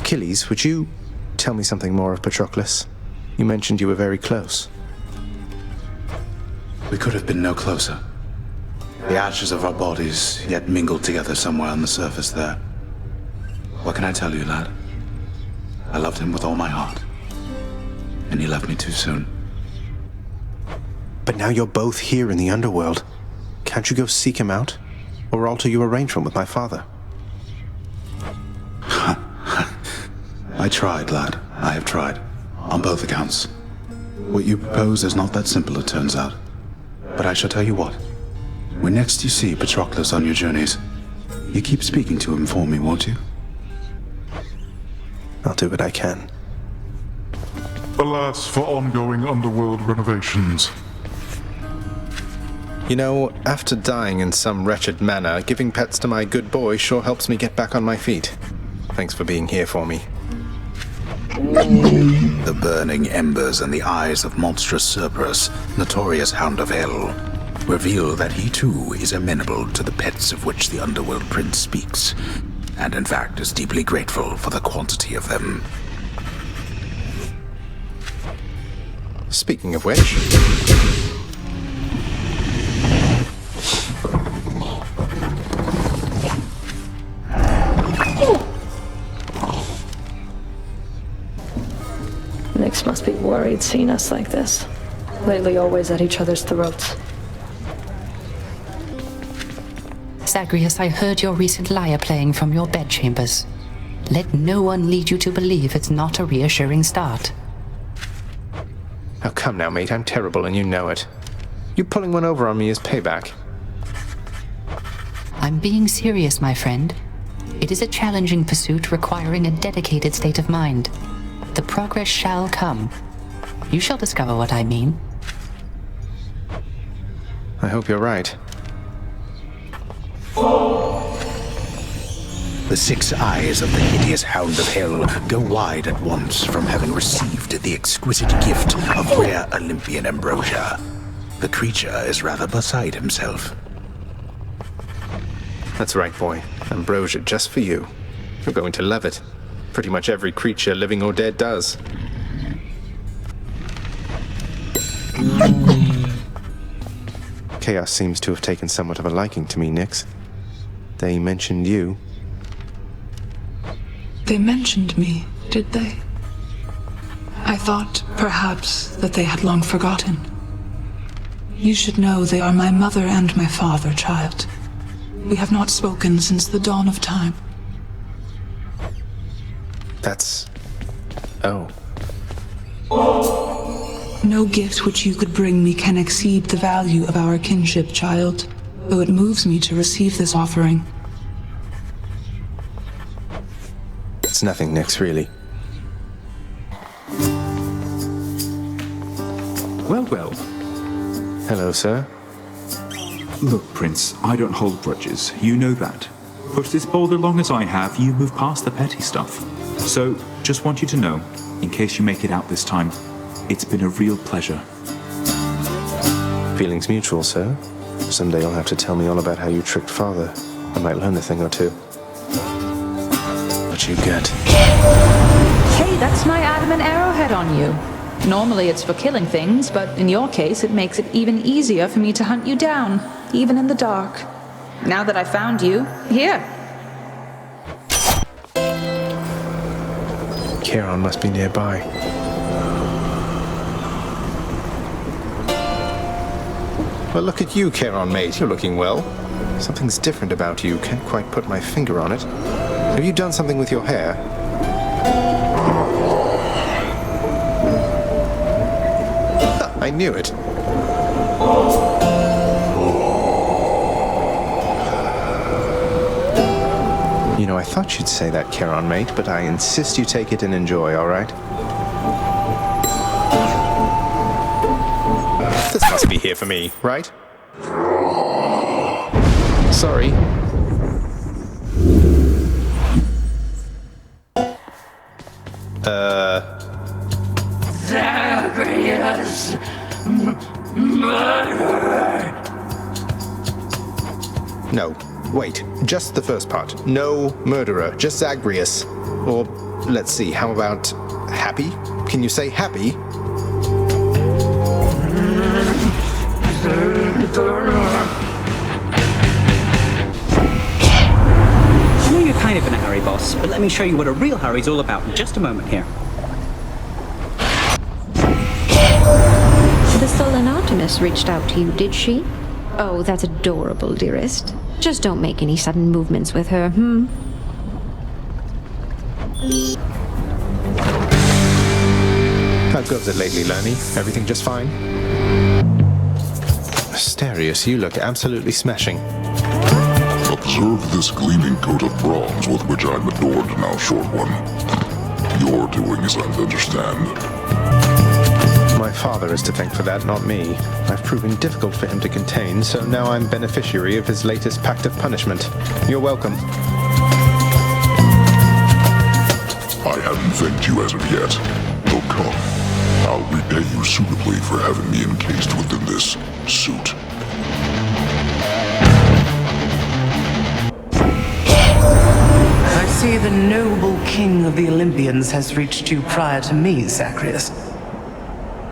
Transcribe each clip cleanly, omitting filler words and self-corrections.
Achilles, would you tell me something more of Patroclus? You mentioned you were very close. We could have been no closer. The ashes of our bodies yet mingled together somewhere on the surface there. What can I tell you, lad? I loved him with all my heart. And he left me too soon. But now you're both here in the underworld. Can't you go seek him out? Or alter your arrangement with my father? I tried, lad. I have tried. On both accounts. What you propose is not that simple, it turns out. But I shall tell you what. When next you see Patroclus on your journeys, you keep speaking to him for me, won't you? I'll do what I can. Alas for ongoing underworld renovations. You know, after dying in some wretched manner, giving pets to my good boy sure helps me get back on my feet. Thanks for being here for me. The burning embers and the eyes of monstrous Cerberus, notorious Hound of Hell, reveal that he too is amenable to the pets of which the Underworld Prince speaks, and in fact is deeply grateful for the quantity of them. Speaking of which... Nyx must be worried seeing us like this. Lately always at each other's throats. Zagreus, I heard your recent lyre playing from your bedchambers. Let no one lead you to believe it's not a reassuring start. Oh, come now, mate. I'm terrible and you know it. You pulling one over on me is payback. I'm being serious, my friend. It is a challenging pursuit requiring a dedicated state of mind. The progress shall come. You shall discover what I mean. I hope you're right. The 6 eyes of the hideous Hound of Hell go wide at once from having received the exquisite gift of rare Olympian ambrosia. The creature is rather beside himself. That's right, boy. Ambrosia just for you. You're going to love it. Pretty much every creature, living or dead, does. Chaos seems to have taken somewhat of a liking to me, Nyx. They mentioned you. They mentioned me, did they? I thought, perhaps, that they had long forgotten. You should know they are my mother and my father, child. We have not spoken since the dawn of time. That's... oh. No gift which you could bring me can exceed the value of our kinship, child, though it moves me to receive this offering. It's nothing, Nyx, really. Well, well. Hello, sir. Look, Prince, I don't hold grudges. You know that. Push this boulder long as I have, you move past the petty stuff. So, just want you to know, in case you make it out this time, it's been a real pleasure. Feelings mutual, sir. Someday you'll have to tell me all about how you tricked father. I might learn a thing or two. What you get? Hey, that's my adamant arrowhead on you. Normally it's for killing things, but in your case it makes it even easier for me to hunt you down, even in the dark. Now that I found you, here. Charon must be nearby. Well, look at you, Charon, mate. You're looking well. Something's different about you. Can't quite put my finger on it. Have you done something with your hair? I knew it. You know, I thought you'd say that, Charon, mate, but I insist you take it and enjoy, all right? This must be here for me, right? Sorry. Zagreus! Murder! No, wait. Just the first part. No murderer, just Zagreus. Or, let's see, how about happy? Can you say happy? I know you're kind of in a hurry, boss, but let me show you what a real hurry's all about in just a moment here. The sullen Artemis reached out to you, did she? Oh, that's adorable, dearest. Just don't make any sudden movements with her, How goes it lately, Lerny? Everything just fine? Asterius, you look absolutely smashing. Observe this gleaming coat of bronze with which I'm adorned now, short one. Your doing, as I understand. My father is to thank for that, not me. I've proven difficult for him to contain, so now I'm beneficiary of his latest pact of punishment. You're welcome. I haven't thanked you as of yet. Oh, come. I'll repay you suitably for having me encased within this suit. I see the noble king of the Olympians has reached you prior to me, Zagreus.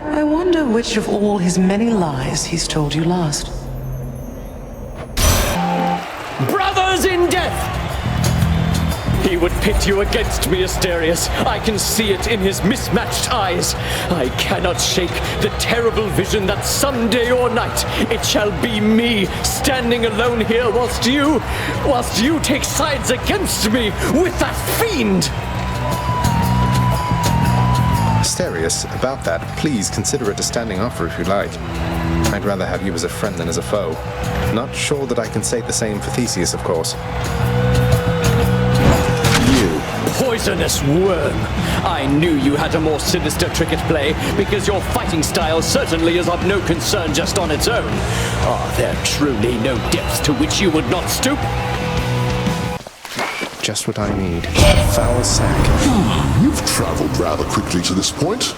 I wonder which of all his many lies he's told you last. Brothers in death! He would pit you against me, Asterius. I can see it in his mismatched eyes. I cannot shake the terrible vision that someday or night it shall be me standing alone here whilst you take sides against me with that fiend! Asterius, about that, please consider it a standing offer if you like. I'd rather have you as a friend than as a foe. Not sure that I can say the same for Theseus, of course. You poisonous worm! I knew you had a more sinister trick at play, because your fighting style certainly is of no concern just on its own. Are there truly no depths to which you would not stoop? Just what I need. A foul sack. You've traveled rather quickly to this point.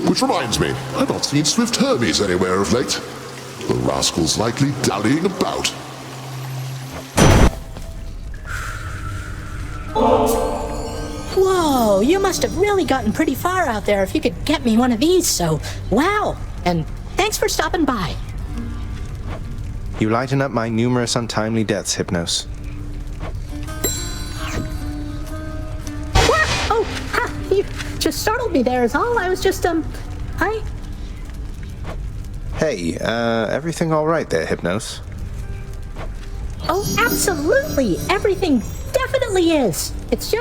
Which reminds me, I've not seen Swift Hermes anywhere of late. The rascal's likely dallying about. Whoa, you must have really gotten pretty far out there if you could get me one of these, so wow. And thanks for stopping by. You lighten up my numerous untimely deaths, Hypnos. You just startled me there is all. I was just, hi. Hey, everything all right there, Hypnos? Oh, absolutely. Everything definitely is. It's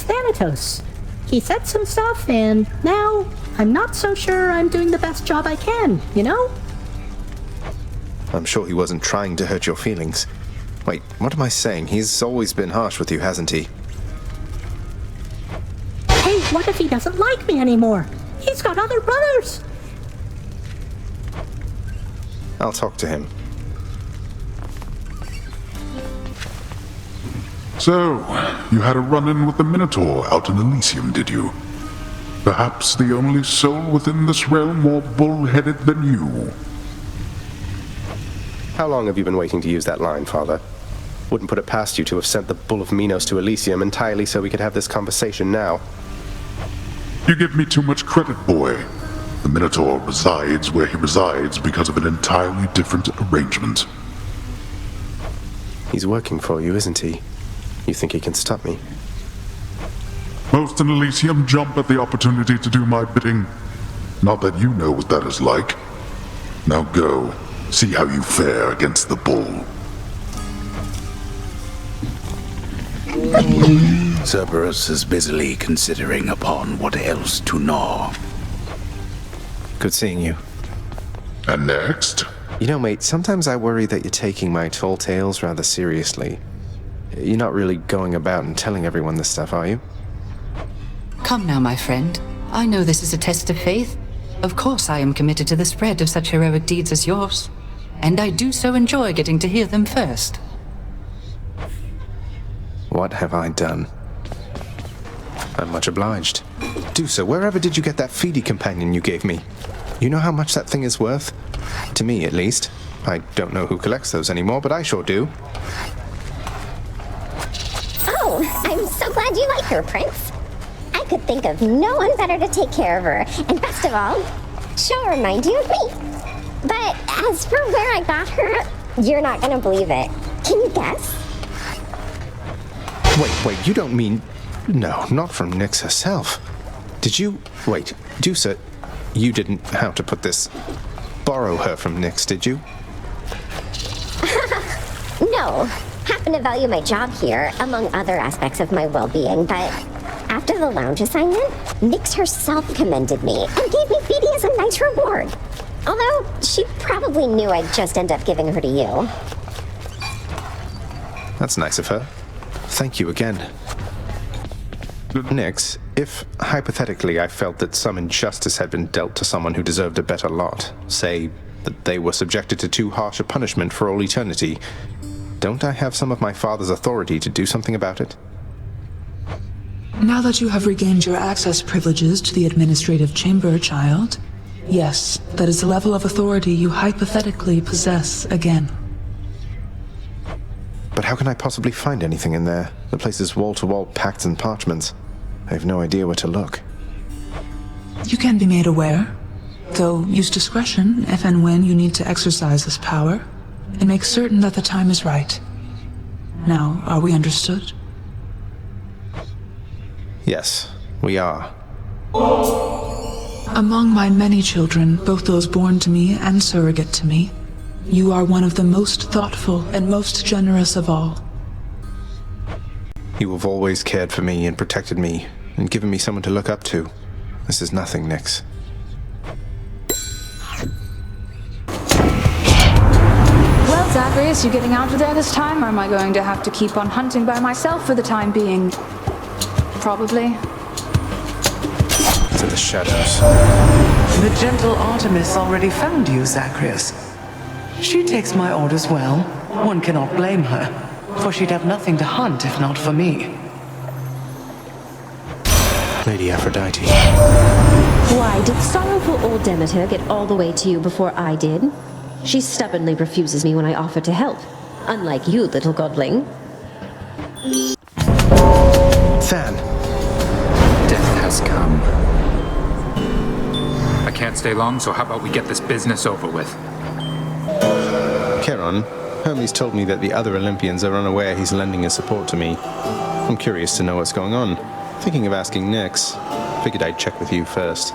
Thanatos. He said some stuff, and now I'm not so sure I'm doing the best job I can, you know? I'm sure he wasn't trying to hurt your feelings. Wait, what am I saying? He's always been harsh with you, hasn't he? Hey, what if he doesn't like me anymore? He's got other brothers. I'll talk to him. So, you had a run-in with the Minotaur out in Elysium, did you? Perhaps the only soul within this realm more bull-headed than you. How long have you been waiting to use that line, Father? Wouldn't put it past you to have sent the Bull of Minos to Elysium entirely so we could have this conversation now. You give me too much credit, boy. The Minotaur resides where he resides because of an entirely different arrangement. He's working for you, isn't he? You think he can stop me? Most in Elysium jump at the opportunity to do my bidding. Not that you know what that is like. Now go, see how you fare against the bull. Cerberus is busily considering upon what else to gnaw. Good seeing you. And next? You know, mate, sometimes I worry that you're taking my tall tales rather seriously. You're not really going about and telling everyone this stuff, are you? Come now, my friend. I know this is a test of faith. Of course I am committed to the spread of such heroic deeds as yours. And I do so enjoy getting to hear them first. What have I done? I'm much obliged. Do so. Wherever did you get that feedy companion you gave me? You know how much that thing is worth? To me, at least. I don't know who collects those anymore, but I sure do. I'm so glad you like her, Prince. I could think of no one better to take care of her, and best of all, she'll remind you of me. But as for where I got her, you're not gonna believe it. Can you guess? Wait, you don't mean... No, not from Nyx herself. Did you... Wait, Dusa, you didn't, how to put this, borrow her from Nyx, did you? No. Happen to value my job here, among other aspects of my well-being, but after the lounge assignment, Nyx herself commended me and gave me Phoebe as a nice reward. Although, she probably knew I'd just end up giving her to you. That's nice of her. Thank you again. Nyx, if, hypothetically, I felt that some injustice had been dealt to someone who deserved a better lot, say, that they were subjected to too harsh a punishment for all eternity, don't I have some of my father's authority to do something about it? Now that you have regained your access privileges to the administrative chamber, child, yes, that is the level of authority you hypothetically possess again. But how can I possibly find anything in there? The place is wall-to-wall pacts and parchments. I have no idea where to look. You can be made aware, though use discretion if and when you need to exercise this power, and make certain that the time is right. Now, are we understood? Yes, we are. Among my many children, both those born to me and surrogate to me, you are one of the most thoughtful and most generous of all. You have always cared for me and protected me, and given me someone to look up to. This is nothing, Nyx. Well, Zagreus, you getting out of there this time, or am I going to have to keep on hunting by myself for the time being? Probably. To the shadows. The gentle Artemis already found you, Zagreus. She takes my orders well. One cannot blame her, for she'd have nothing to hunt if not for me. Lady Aphrodite. Why, did sorrowful old Demeter get all the way to you before I did? She stubbornly refuses me when I offer to help. Unlike you, little godling. Than. Death has come. I can't stay long, so how about we get this business over with? Charon, Hermes told me that the other Olympians are unaware he's lending his support to me. I'm curious to know what's going on. Thinking of asking Nyx. Figured I'd check with you first.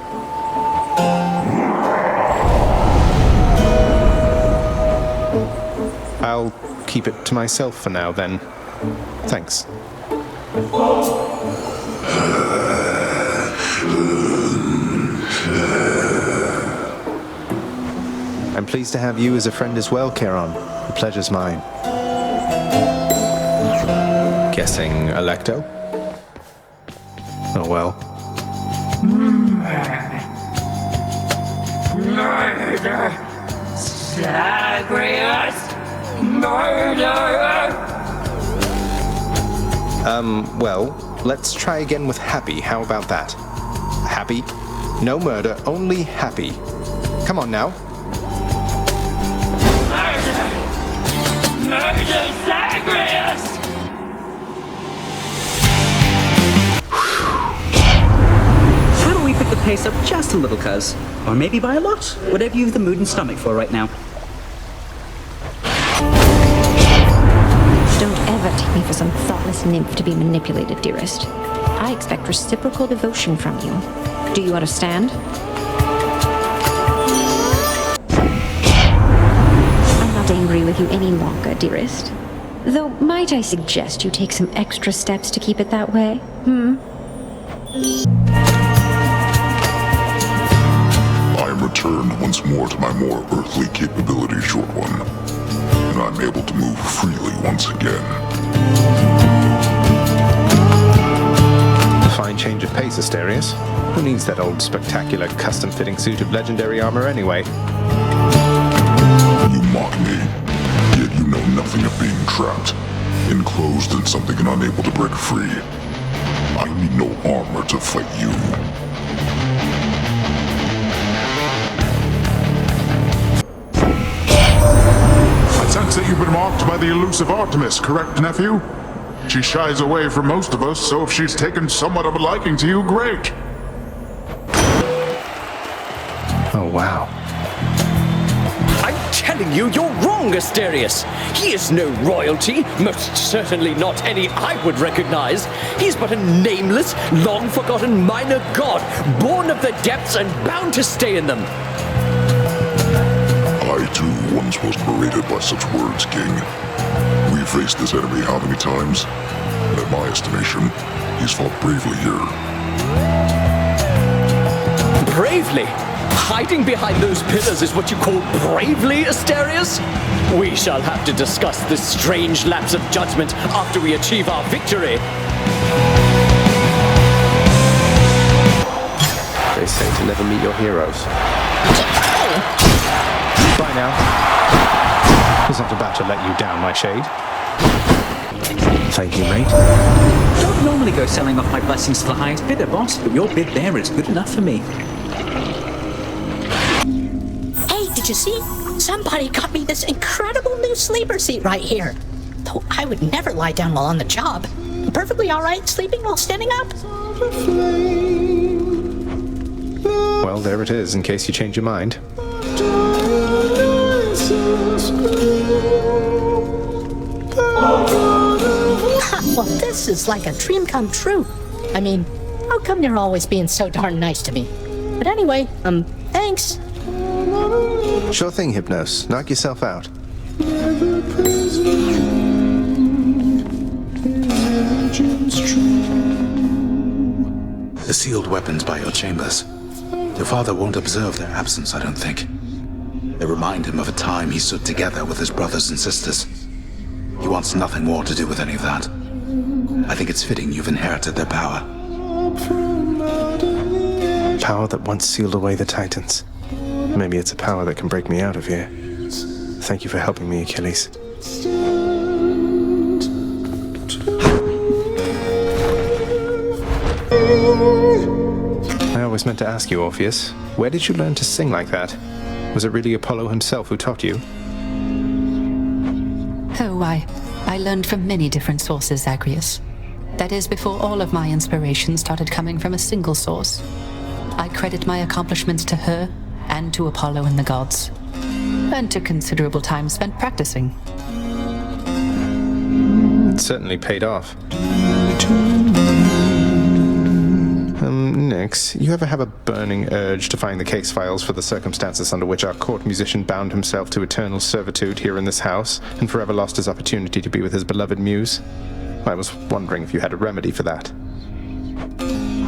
I'll keep it to myself for now, then. Thanks. I'm pleased to have you as a friend as well, Charon. The pleasure's mine. Guessing Alecto? Oh well. Murder! Zagreus! Murder! Well, let's try again with happy. How about that? Happy? No murder, only happy. Come on now. Murder Zagreus! How do we pick the pace up just a little, cuz? Or maybe by a lot? Whatever you've the mood and stomach for right now. Don't ever take me for some thoughtless nymph to be manipulated, dearest. I expect reciprocal devotion from you. Do you understand? I'm not angry with you any longer, dearest. Though, might I suggest you take some extra steps to keep it that way? I am returned once more to my more earthly capability, Short One, and I'm able to move freely once again. Fine change of pace, Asterius. Who needs that old spectacular custom-fitting suit of legendary armor anyway? You mock me, yet you know nothing of being trapped, enclosed in something and unable to break free. I need no armor to fight you. I sense that you've been marked by the elusive Artemis, correct, nephew? She shies away from most of us, so if she's taken somewhat of a liking to you, great. Oh, wow. I'm telling you, you're wrong, Asterius. He is no royalty, most certainly not any I would recognize. He's but a nameless, long-forgotten minor god, born of the depths and bound to stay in them. I, too, once was berated by such words, King. We faced this enemy how many times? And in my estimation, he's fought bravely here. Bravely? Hiding behind those pillars is what you call bravely, Asterius? We shall have to discuss this strange lapse of judgment after we achieve our victory. They say to never meet your heroes. Bye now. He's not about to let you down, my shade. Thank you, mate. Don't normally go selling off my blessings to the highest bidder, boss, but your bid there is good enough for me. Did you see? Somebody got me this incredible new sleeper seat right here. Though I would never lie down while on the job. I'm perfectly alright sleeping while standing up. Well, there it is, in case you change your mind. Well, this is like a dream come true. I mean, how come you're always being so darn nice to me? But anyway, thanks. Sure thing, Hypnos. Knock yourself out. The sealed weapons by your chambers. Your father won't observe their absence, I don't think. They remind him of a time he stood together with his brothers and sisters. He wants nothing more to do with any of that. I think it's fitting you've inherited their power. Power that once sealed away the Titans. Maybe it's a power that can break me out of here. Thank you for helping me, Achilles. I always meant to ask you, Orpheus, where did you learn to sing like that? Was it really Apollo himself who taught you? Oh, I learned from many different sources, Zagreus. That is, before all of my inspiration started coming from a single source. I credit my accomplishments to her, and to Apollo and the gods, and to considerable time spent practicing. It certainly paid off. Nix, you ever have a burning urge to find the case files for the circumstances under which our court musician bound himself to eternal servitude here in this house, and forever lost his opportunity to be with his beloved muse? I was wondering if you had a remedy for that.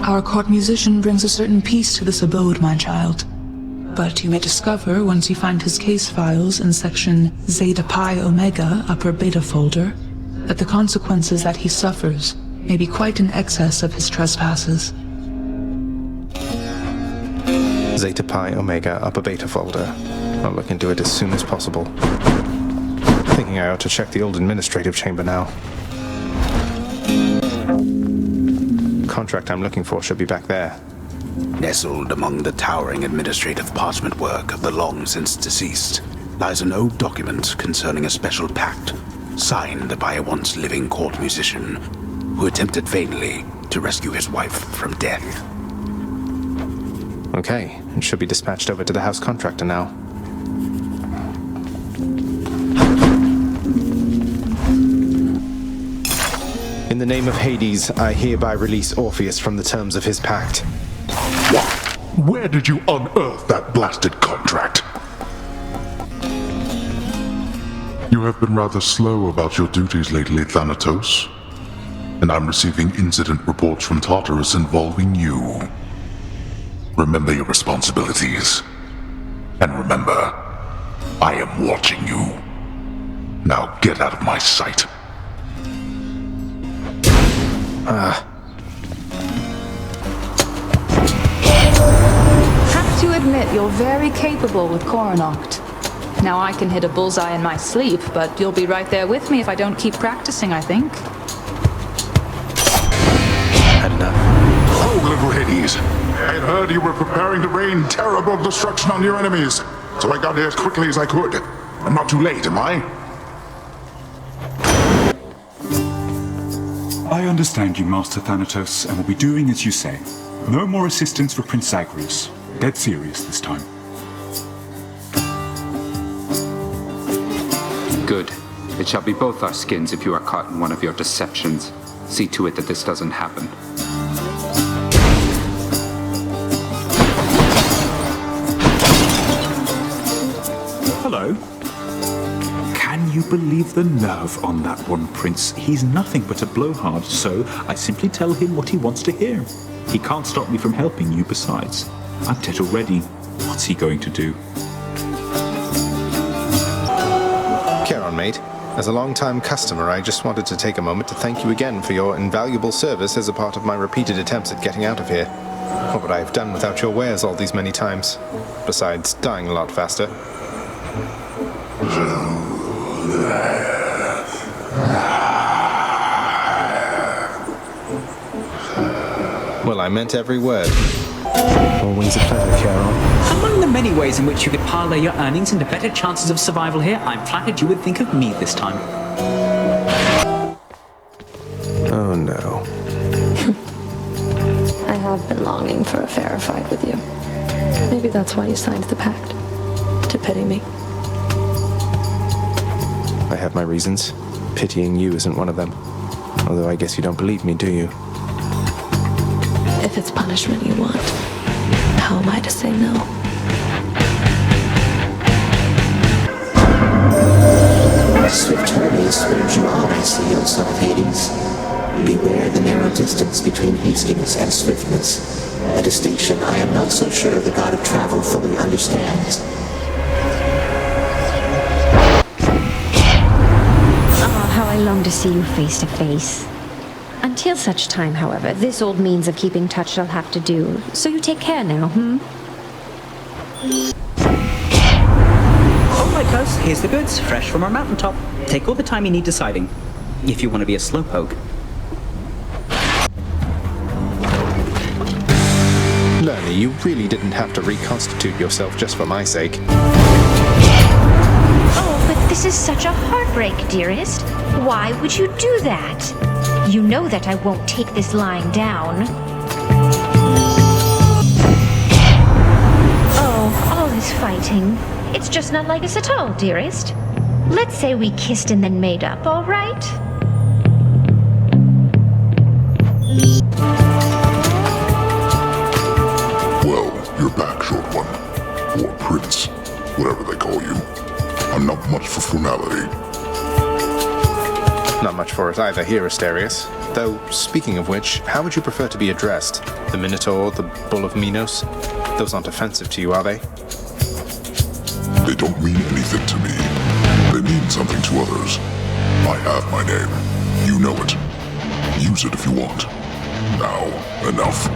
Our court musician brings a certain peace to this abode, my child. But you may discover, once you find his case files in section Zeta Pi Omega upper beta folder, that the consequences that he suffers may be quite in excess of his trespasses. Zeta Pi Omega upper beta folder. I'll look into it as soon as possible. Thinking I ought to check the old administrative chamber now. Contract I'm looking for should be back there. Nestled among the towering administrative parchment work of the long-since deceased lies an old document concerning a special pact signed by a once-living court musician who attempted vainly to rescue his wife from death. Okay, it should be dispatched over to the house contractor now. In the name of Hades, I hereby release Orpheus from the terms of his pact. Where did you unearth that blasted contract? You have been rather slow about your duties lately, Thanatos. And I'm receiving incident reports from Tartarus involving you. Remember your responsibilities. And remember, I am watching you. Now get out of my sight. Have to admit, you're very capable with Coronacht. Now I can hit a bullseye in my sleep, but you'll be right there with me if I don't keep practicing, I think. Had enough. Oh, little Hades. I had heard you were preparing to rain terrible destruction on your enemies, so I got here as quickly as I could. I'm not too late, am I? I understand you, Master Thanatos, and will be doing as you say. No more assistance for Prince Zagreus. Dead serious this time. Good. It shall be both our skins if you are caught in one of your deceptions. See to it that this doesn't happen. Hello. Can you believe the nerve on that one, Prince? He's nothing but a blowhard, so I simply tell him what he wants to hear. He can't stop me from helping you besides. I'm dead already. What's he going to do? Care on, mate. As a long-time customer, I just wanted to take a moment to thank you again for your invaluable service as a part of my repeated attempts at getting out of here. What would I have done without your wares all these many times? Besides dying a lot faster. Well, I meant every word. Always a pleasure, Charon. Among the many ways in which you could parlay your earnings into better chances of survival here, I'm flattered you would think of me this time. Oh no. I have been longing for a fairer fight with you. Maybe that's why you signed the pact. To pity me. I have my reasons. Pitying you isn't one of them. Although I guess you don't believe me, do you? If it's punishment you want, how am I to say no? Swift Hermes urge you on, I see, O son of Hades. Beware the narrow distance between hastiness and swiftness, a distinction I am not so sure the god of travel fully understands. Oh, how I long to see you face to face. Until such time, however, this old means of keeping touch shall have to do. So you take care now, All right, cuz, here's the goods, fresh from our mountaintop. Take all the time you need deciding, if you want to be a slowpoke. Lerny, you really didn't have to reconstitute yourself just for my sake. Oh, but this is such a heartbreak, dearest. Why would you do that? You know that I won't take this lying down. Oh, all this fighting. It's just not like us at all, dearest. Let's say we kissed and then made up, all right? Well, you're back, short one. Or prince, whatever they call you. I'm not much for formality. Not much for it either here, Asterius. Though, speaking of which, how would you prefer to be addressed? The Minotaur, the Bull of Minos? Those aren't offensive to you, are they? They don't mean anything to me. They mean something to others. I have my name. You know it. Use it if you want. Now, enough.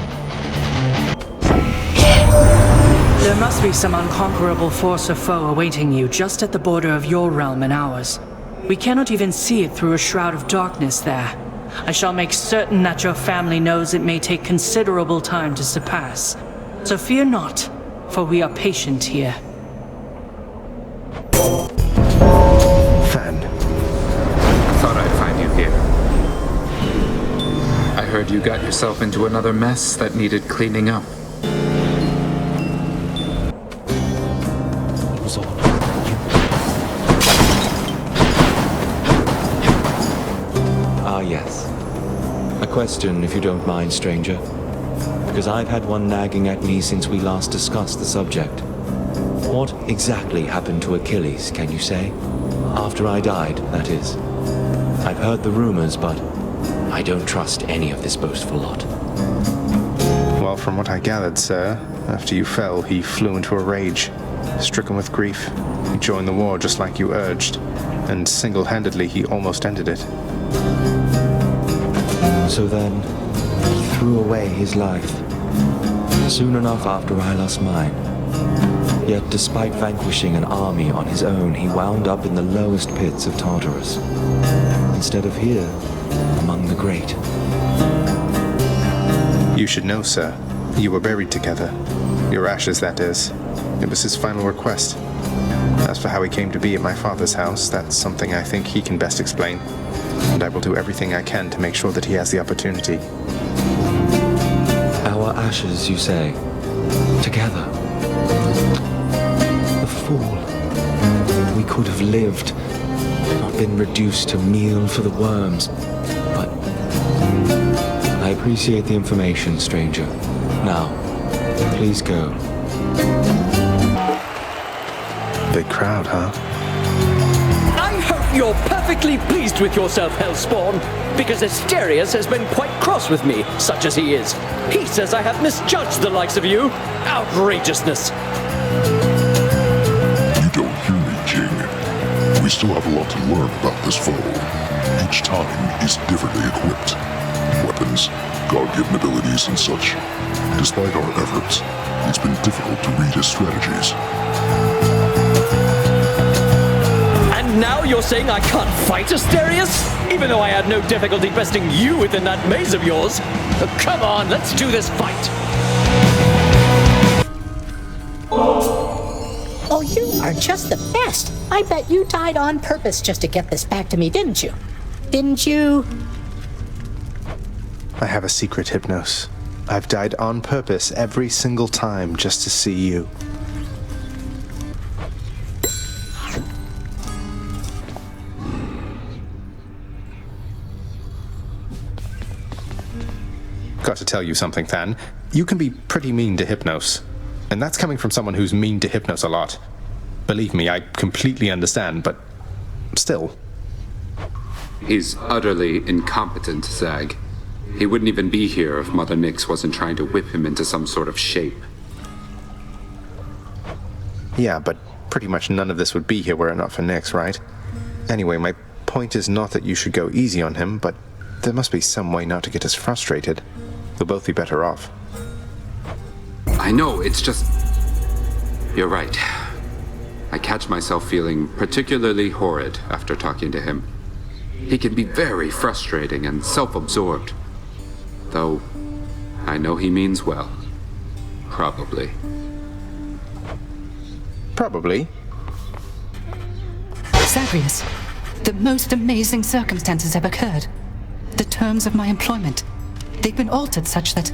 There must be some unconquerable force or foe awaiting you just at the border of your realm and ours. We cannot even see it through a shroud of darkness there. I shall make certain that your family knows it may take considerable time to surpass. So fear not, for we are patient here. Fan. I thought I'd find you here. I heard you got yourself into another mess that needed cleaning up. Ah, yes. A question, if you don't mind, stranger. Because I've had one nagging at me since we last discussed the subject. What exactly happened to Achilles, can you say? After I died, that is. I've heard the rumors, but I don't trust any of this boastful lot. Well, from what I gathered, sir, after you fell, he flew into a rage. Stricken with grief, he joined the war just like you urged, and single-handedly he almost ended it. So then, he threw away his life, soon enough after I lost mine. Yet despite vanquishing an army on his own, he wound up in the lowest pits of Tartarus, instead of here, among the great. You should know, sir. You were buried together. Your ashes, that is. It was his final request. As for how he came to be at my father's house, that's something I think he can best explain. and I will do everything I can to make sure that he has the opportunity. Our ashes, you say? Together? The fool. We could have lived, not been reduced to meal for the worms. But I appreciate the information, stranger. Now, please go. Big crowd, huh? I hope you're perfectly pleased with yourself, Hellspawn, because Asterius has been quite cross with me, such as he is. He says I have misjudged the likes of you. Outrageousness. You don't hear me, King. We still have a lot to learn about this foe. Each time is differently equipped. Weapons, God-given abilities, and such. Despite our efforts, it's been difficult to read his strategies. And now you're saying I can't fight Asterius? Even though I had no difficulty besting you within that maze of yours? Come on, let's do this fight! Oh, you are just the best. I bet you died on purpose just to get this back to me, didn't you? Didn't you? I have a secret, Hypnos. I've died on purpose every single time just to see you. Got to tell you something, Than. You can be pretty mean to Hypnos. And that's coming from someone who's mean to Hypnos a lot. Believe me, I completely understand, but still. He's utterly incompetent, Zag. He wouldn't even be here if Mother Nyx wasn't trying to whip him into some sort of shape. Yeah, but pretty much none of this would be here were it not for Nyx, right? Anyway, my point is not that you should go easy on him, but there must be some way not to get us frustrated. We'll both be better off. I know, it's just... You're right. I catch myself feeling particularly horrid after talking to him. He can be very frustrating and self-absorbed. Though, I know he means well. Probably. Probably. Zagreus, the most amazing circumstances have occurred. The terms of my employment, they've been altered such that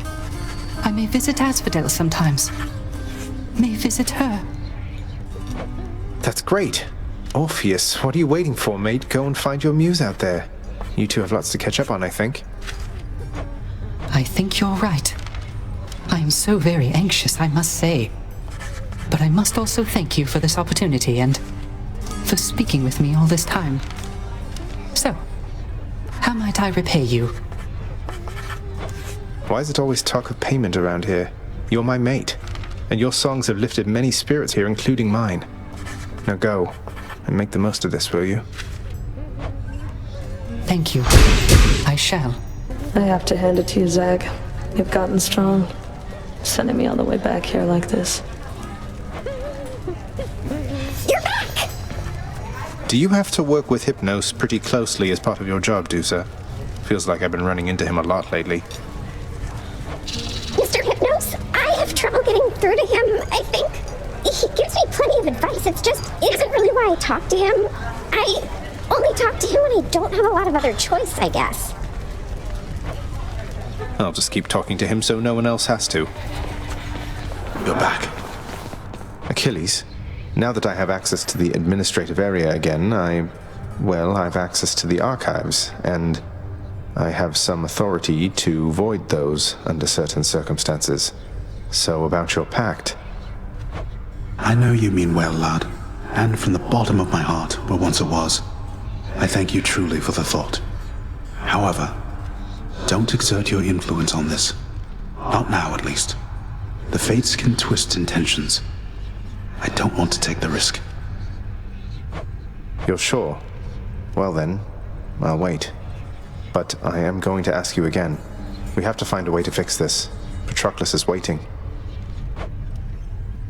I may visit Asphodel sometimes. May visit her. That's great. Orpheus, what are you waiting for, mate? Go and find your muse out there. You two have lots to catch up on, I think. I think you're right. I am so very anxious, I must say. But I must also thank you for this opportunity and for speaking with me all this time. So, how might I repay you? Why is it always talk of payment around here? You're my mate, and your songs have lifted many spirits here, including mine. Now go, and make the most of this, will you? Thank you. I shall. I have to hand it to you, Zag. You've gotten strong. Sending me all the way back here like this. You're back! Do you have to work with Hypnos pretty closely as part of your job, Dusa? Feels like I've been running into him a lot lately. Mr. Hypnos, I have trouble getting through to him, I think. He gives me plenty of advice. It isn't really why I talk to him. I only talk to him when I don't have a lot of other choice, I guess. I'll just keep talking to him so no one else has to. You're back. Achilles, now that I have access to the administrative area again, I've access to the archives, and I have some authority to void those under certain circumstances. So about your pact. I know you mean well, lad, and from the bottom of my heart, where once it was, I thank you truly for the thought. However, don't exert your influence on this. Not now, at least. The fates can twist intentions. I don't want to take the risk. You're sure? Well then, I'll wait. But I am going to ask you again. We have to find a way to fix this. Patroclus is waiting.